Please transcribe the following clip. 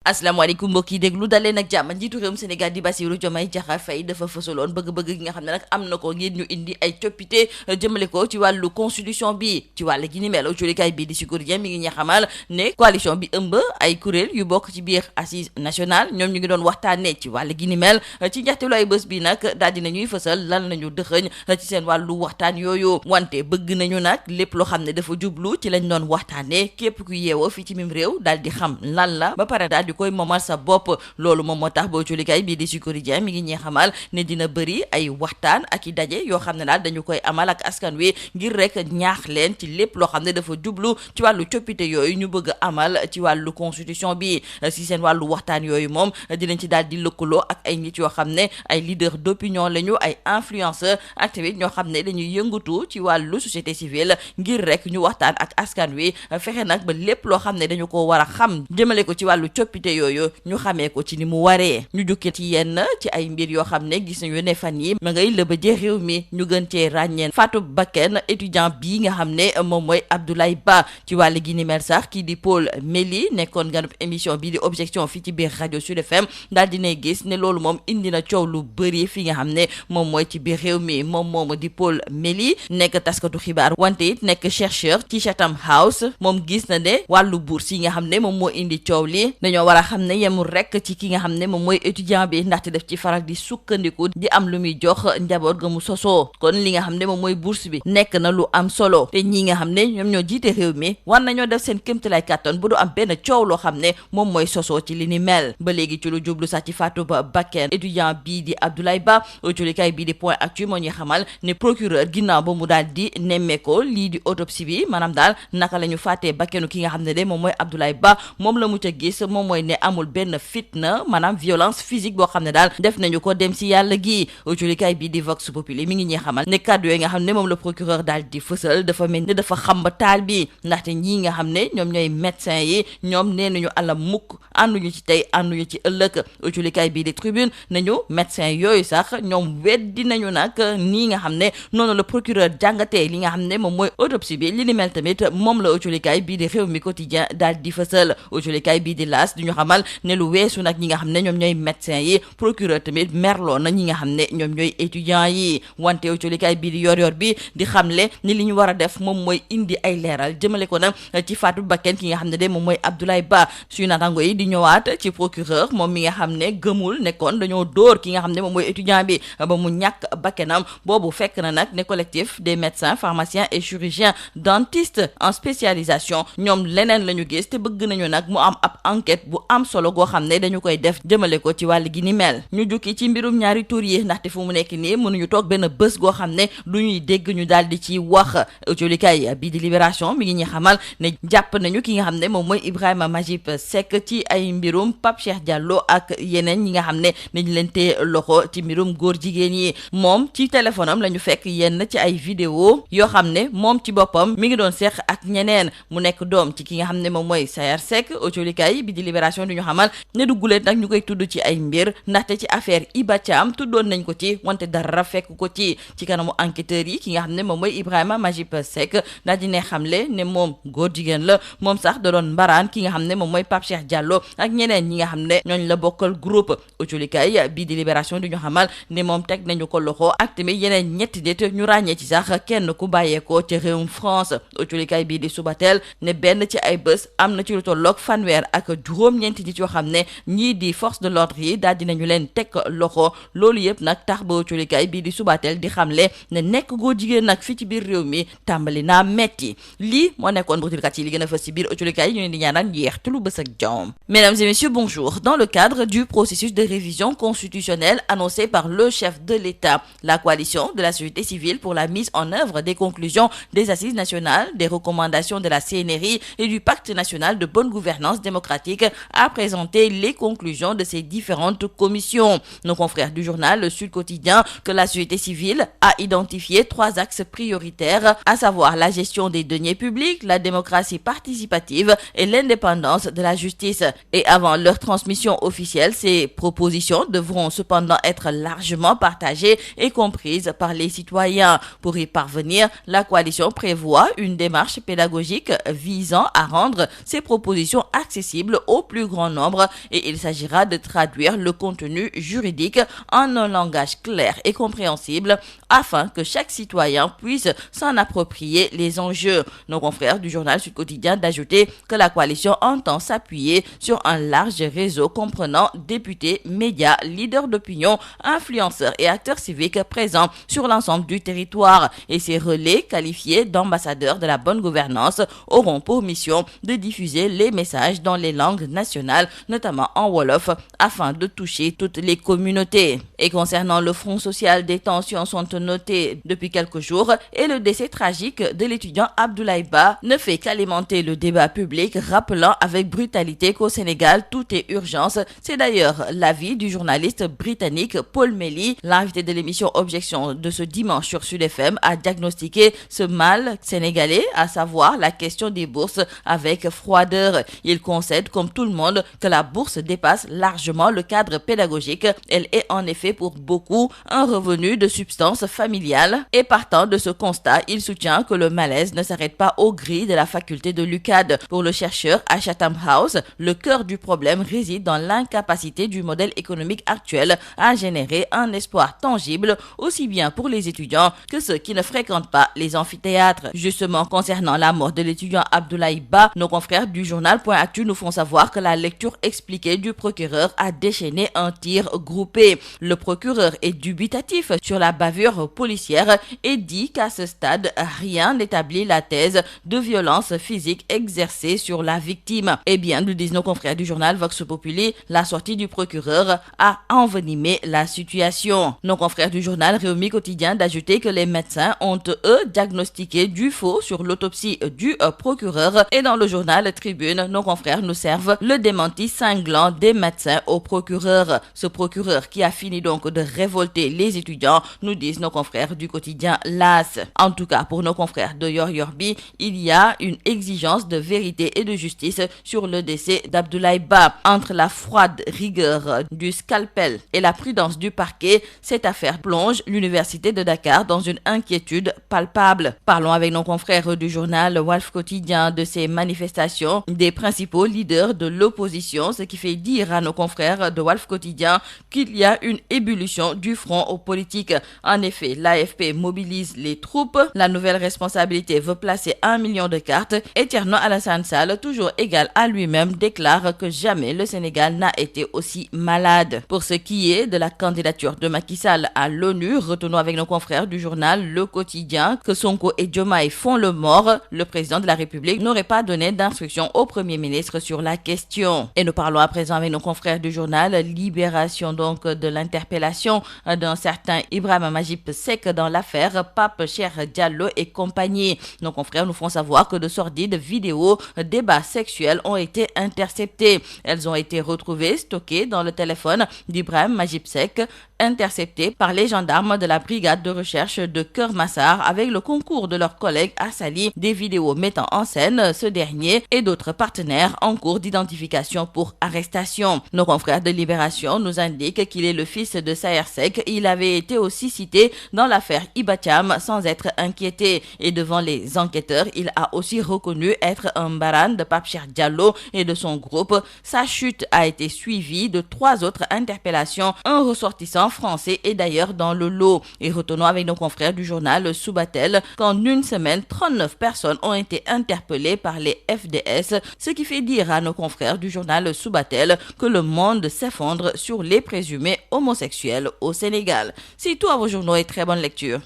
asalaamaaleykum mbokk yi déglu dalee nag jàmm. njiitu réewum Sénégal di Bassirou Diomaye Diakhar Faye dafa fësaloon bëgg-bëgg gi nga xam ne nag am na ko ngir ñu indi ay coppite jëmale ko ci wàllu constitution bi ci wàll gi ni mel. Julikaay bii di Sud Quotidien mi ngi ñuy xamal ne coalition bi ëmb ay kuréel yu bokk ci biir assise nationale ñoom ñu ngi doon waxtaanee ci wàll gi ni mel. ci njaxteelu ay bés bi nag daal dina ñuy fësal lan nañu dëxëñ ci seen wàllu waxtaan yooyu, wante bëgg nañu nag lépp loo xam ne dafa jublu ci lañ doon waxtaanee képp ku yeewoo fii ci mim réew daal di xam lan la ba pare daal di koy moomal sa bopp. Loolu moom moo tax boo culikaay bii di Sud Quotidien mi ngi ñuy xamal ne dina bëri ay waxtaan ak i daje yoo xam ne daal dañu koy amal ak askan wi ngir rek ñaax leen ci lépp loo xam ne dafa jublu ci wàllu coppite yooyu ñu bëgg amal ci wàllu constitution bi. Si seen wàllu waxtaan yooyu moom dinañ ci daal di lëkkaloo ak ay nit yoo xam ne ay leader d'opinion lañu, ay influenceurs ak tamit ñoo xam ne dañuy yëngatu ci wàllu société civile ngir rek ñu waxtaan ak askan wi fexe nag ba lépp loo xam ne dañu ko war a xam jëmale ko ci wàllu coppite yooyu ñu xamee ko ci ni mu waree. ñu jukkee ci yenn ci ay mbir yoo xam ne gis nañu ne fan yi ma ngay lëbëjee réew mi, ñu gën cee ràññeen faatu bakken étudiant bii nga xam ne moom mooy Abdoulaye Ba. ci wàll gi ni mel sax kii di Paul Méli nekkoon ganub émission bii di objection fii ci biir rajo Sud FM daal dinay gis ne loolu moom indi na coow lu bëri fi nga xam ne moom mooy ci biir réew mi. moom moomu di Paul Méli nekk taskatu xibaar wante it nekk chercheur ci Chatham House, moom gis na ne wàllu bourse yi nga xam ne moom moo indi coow li dañoo war a xam ne yemul rek ci ki nga xam ne moom mooy étudiant bi, ndaxte def ci faral di sukkandiku di am lu muy jox njaboot ga mu sosoo. kon li nga xam ne moom mooy bourse bi nekk na lu am solo te ñi nga xam ne ñoom ñoo jiite réew mi war nañoo def seen kéemtalaay kàttan bu du am benn coow loo xam ne moom mooy sosoo ci li ni mel. ba léegi ci lu jublu sax ci faatu ba bakken étudiant bii di Abdoulaye Ba, julikaay bii di Point Actu moo ñuy xamal ne procureur ginnaaw ba mu daal di nemmeekoo lii di autopsie bi, maanaam daal naka la ñu fàttee bakkenu ki nga xam ne de moom mooy Abdoulaye Ba, moom la mu ca gis moom mooy ne amul benn fitna, maanaam violence physique boo xam ne daal def nañu ko dem si yàlla gi. julikaay bii di Vox Populi mi ngi ñuy xamal ne kàddu yooyu nga xam ne moom la procureur daal di fësal dafa mel ne dafa xam ba taal bi, ndaxte ñii nga xam ne ñoom ñooy médecin yi ñoom nee nañu ala mukk ànduñu ci tey ànduñu ci ëllëg. julikaay bii di Tribune nañu médecin yooyu sax ñoom weddi nañu nag nii nga xam ne noonu la procureur jàngatee li nga xam ne moom mooy autopsie bi. li ni mel tamit moom la julikaay bii di Rewmi Quotidien daal di fësal. julikaay bii di L'As di ñu xamal ne lu weesu nag ñi nga xam ne ñoom ñooy médecin yi, procureur tamit merloo na ñi nga xam ne ñoom ñooy étudiants yi. wante julikaay bii di Yor-Yor bi di xamle ni li ñu war a def moom mooy indi ay leeral jëmale ko nag ci faatu bakken ki nga xam ne de moom mooy Abdoulaye Ba. suñu naataango yi di ñëwaat ci procureur moom mi nga xam ne gëmul nekkoon dañoo dóor ki nga xam ne moom mooy étudiant bi ba mu ñàkk bakkenam. boobu fekk na nag ne collectif des médecins pharmaciens et chirurgiens dentistes en spécialisation ñoom leneen la ñu gis te bëgg nañu nag mu am ab enquête bu am solo goo xam ne dañu koy def jëmale ko ci wàll gi ni mel. ñu jukki ci mbirum ñaari tur yi, ndaxte fu mu nekk nii mënuñu toog benn bés goo xam ne du ñuy dégg ñu daal di ci wax. julikaay bii di Libération mi ngi ñuy xamal ne jàpp nañu ki nga xam ne moom mooy Ibrahima Majib Seck ci ay mbirum Pape Cheikh Diallo ak yeneen ñi nga xam ne dañu leen tee loxo ci mbirum góor jigéen yi. moom ci téléphone am la ñu fekk yenn ci ay vidéo yoo xam ne moom ci boppam mi ngi doon seq ak ñeneen, mu nekk doom ci ki nga xam ne moom mooy Sayar Seck. julikaay bi di Libération du ñu xamal ne du guleet nag ñu koy tudd ci ay mbir, ndaxte ci affaire Iba Thiam tuddoon nañ ko ci wante dara fekk ko ci kanamu enquêteurs yi. ki nga xam ne moom mooy Ibrahima Majib Seck daal di ne xamle ne moom góor jigéen la, moom sax da doon mbaraan ki nga xam ne moom mooy Pape Cheikh Diallo ak ñeneen ñi nga xam ne ñooñ la bokkal groupe. julikaay bii di Libération du ñu xamal ne moom teg nañu ko loxo ak tamit yeneen ñetti nit ñu ràññee ci sax kenn ku bàyyeekoo ci réewum France. julikaay bii di Subatel ne benn ci ay bés am na ci lu tolloog fanweer ak juróom-ñeenti nit yoo xam ne ñii di force de l'ordre yi daal dinañu leen teg loxo. loolu yëpp nag tax ba julikaay bii di Subatel di xamle ne nekk góor jigéen nag fii ci biir réew mi tàmbali naa metti. lii moo nekkoon mbokk yi li gën a fës ci biir julikaay yi ñu leen di ñaanal njeex tulu bës ak jàmm. Mesdames et messieurs, bonjour. Dans le cadre du processus de révision constitutionnelle annoncé par le chef de l'État, la coalition de la société civile pour la mise en œuvre des conclusions des assises nationales, des recommandations de la CNRI et du pacte national de bonne gouvernance démocratique a présenté les conclusions de ces différentes commissions. Nos confrères du journal Le Sud Quotidien que la société civile a identifié 3 axes prioritaires, à savoir la gestion des deniers publics, la démocratie participative et l'indépendance de la justice. Et avant leur transmission officielle, ces propositions devront cependant être largement partagées et comprises par les citoyens. Pour y parvenir, la coalition prévoit une démarche pédagogique visant à rendre ces propositions accessibles au plus grand nombre et il s'agira de traduire le contenu juridique en un langage clair et compréhensible afin que chaque citoyen puisse s'en approprier les enjeux. Nos confrères du journal Sud Quotidien d'ajouter que la coalition entend s'appuyer sur un large réseau comprenant députés, médias, leaders d'opinion, influenceurs et acteurs civiques présents sur l'ensemble du territoire. Et ces relais, qualifiés d'ambassadeurs de la bonne gouvernance, auront pour mission de diffuser les messages dans les langues nationales, notamment en Wolof, afin de toucher toutes les communautés. Et concernant le Front social, des tensions sont notées depuis quelques jours et le décès tragique de l'étudiant Abdoulaye Ba ne fait qu'alimenter le débat public, rappelant avec brutalité qu'au Sénégal, tout est urgence. C'est d'ailleurs l'avis du journaliste britannique Paul Melly, l'invité de l'émission Objection de ce dimanche sur Sud FM, a diagnostiqué ce mal sénégalais, à savoir la question des bourses, avec froideur. Il concède, comme tout le monde, que la bourse dépasse largement le cadre pédagogique. Elle est en effet pour beaucoup un revenu de substance familiale et partant de ce constat, il soutient que le malaise ne s'arrête pas aux grilles de la faculté de l'UCAD. Pour le chercheur à Chatham House, le cœur du problème réside dans l'incapacité du modèle économique actuel à générer un espoir tangible aussi bien pour les étudiants que ceux qui ne fréquentent pas les amphithéâtres. Justement, concernant la mort de l'étudiant Abdoulaye Ba, nos confrères du journal Point Actu nous font savoir que la lecture expliquée du procureur a déchaîné un tir groupé. Le procureur est dubitatif sur la bavure policière et dit qu'à ce stade, rien n'établit la thèse de violence physique exercée sur la victime. Eh bien, nous disent nos confrères du journal Vox Populi, la sortie du procureur a envenimé la situation. Nos confrères du journal Rewmi Quotidien d'ajouter que les médecins ont, eux, diagnostiqué du faux sur l'autopsie du procureur. Et dans le journal Tribune, nos confrères nous servent le démenti cinglant des médecins au procureur. Ce procureur qui a fini donc de révolter les étudiants, nous disent nos confrères du quotidien LAS. En tout cas, pour nos confrères de Yoyorbi, il y a une exigence de vérité et de justice sur le décès d'Abdoulaye Ba. Entre la froide rigueur du scalpel et la prudence du parquet, cette affaire plonge l'université de Dakar dans une inquiétude palpable. Parlons avec nos confrères du journal Walf Quotidien de ces manifestations des principaux leaders de l'opposition, ce qui fait dire à nos confrères de Walf Quotidien qu'il y a une ébullition du front politique. En effet, l'AFP mobilise les troupes, la nouvelle responsabilité veut placer 1 million de cartes et Thierno Alassane Sall, toujours égal à lui-même, déclare que jamais le Sénégal n'a été aussi malade. Pour ce qui est de la candidature de Macky Sall à l'ONU, retournons avec nos confrères du journal Le Quotidien que Sonko et Diomaye font le mort. Le président de la République n'aurait pas donné d'instruction au Premier ministre sur la question. Et nous parlons à présent avec nos confrères du journal Libération donc de l'interpellation d'un certain Ibrahima Majib Seck dans l'affaire Pape Cheikh Diallo et compagnie. Nos confrères nous font savoir que de sordides vidéos débats sexuels ont été interceptées. Elles ont été retrouvées stockées dans le téléphone d'Ibrahima Majib Seck, interceptées par les gendarmes de la brigade de recherche de Keur Massar avec le concours de leurs collègues à Saly, des vidéos mettant en scène ce dernier et d'autres partenaires en cours d'identification pour arrestation. Nos confrères de Libération nous indiquent qu'il est le fils de Saher Seck. Il avait été aussi cité dans l'affaire Iba Thiam sans être inquiété. Et devant les enquêteurs, il a aussi reconnu être un baran de Pape Cheikh Diallo et de son groupe. Sa chute a été suivie de 3 autres interpellations. Un ressortissant français est d'ailleurs dans le lot. Et retournons avec nos confrères du journal Subatel qu'en une semaine, 39 personnes ont été interpellées par les FDS, ce qui fait dire à nos confrères du journal Subatel que le monde s'effondre sur les présumés homosexuels au Sénégal. C'est tout à vos journaux et très bonne lecture.